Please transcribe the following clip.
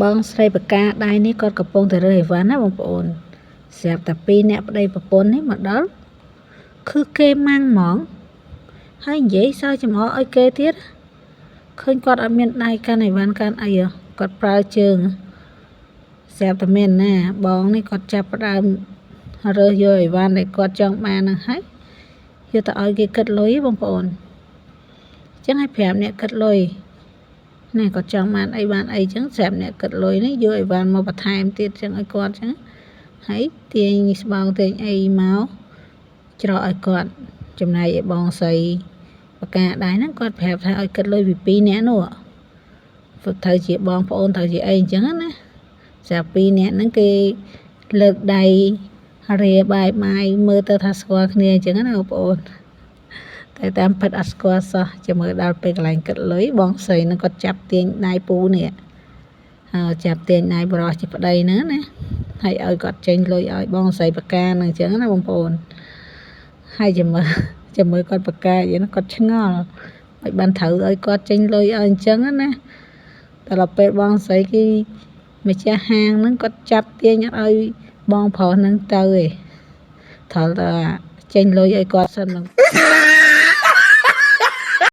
បងស្រីបកាដៃនេះគាត់កំពុងតែរើសអីវ៉ាន់ណាបងប្អូនស្រាប់តែ2អ្នកប្តីប្រពន្ធនេះមកដល់គឺគេម៉ាំងហ្មងហើយនិយាយសើចំអកឲ្យគេទៀតឃើញគាត់អត់មានដៃកាន់អីវ៉ាន់កាន់អីគាត់ប្រើជើងស្រាប់តែមែនណាបងនេះគាត់ចាប់ផ្ដើមរើសយកអីវ៉ាន់ដែលគាត់ចង់បានហ្នឹងហើយយកទៅឲ្យគេគិតលុយបងប្អូនអញ្ចឹងឲ្យ5អ្នកគិតលុយនេះគាត់ចង់បានអីបានអីចឹងស្រាប់អ្នកគិតលុយនេះយកអីវ៉ាន់មកបន្ថែមទៀតចឹងឲ្យគាត់ចឹងហើយទាញស្បោងទាញអីមកច្រកឲ្យគាត់ចំណែកឲ្យបងស្រីបកាដៃហ្នឹងគាត់ប្រាប់ថាឲ្យគិតលុយពី2អ្នកនោះត្រូវជាបងប្អូនត្រូវជាអីអញ្ចឹងណាស្រាប់2អ្នកហ្នឹងគេលើកដៃរាបាយបាយមើលទៅថាស្គាល់គ្នាអញ្ចឹងណាបងប្អូនតែតាមពិតអត់ស្គាល់សោះចាំមើលដល់ពេលកន្លែងគិតលុយបងស្រីនឹងគាត់ចាប់ទាញដៃពូនេះចាប់ទាញដៃបរោះជាប្តីហ្នឹងណាហើយឲ្យគាត់ចេញលុយឲ្យបងស្រីបកាហ្នឹងអញ្ចឹងណាបងប្អូនហើយចាំមើលគាត់បកាអញ្ចឹងគាត់ឆ្ងល់មិនបានត្រូវឲ្យគាត់ចេញលុយឲ្យអញ្ចឹងណាតែដល់ពេលបងស្រីគេម្ចាស់ហាងហ្នឹងគាត់ចាប់ទាញអត់ឲ្យបងប្រុសហ្នឹងទៅឯងត្រូវតែចេញលុយឲ្យគាត់សិនហ្នឹង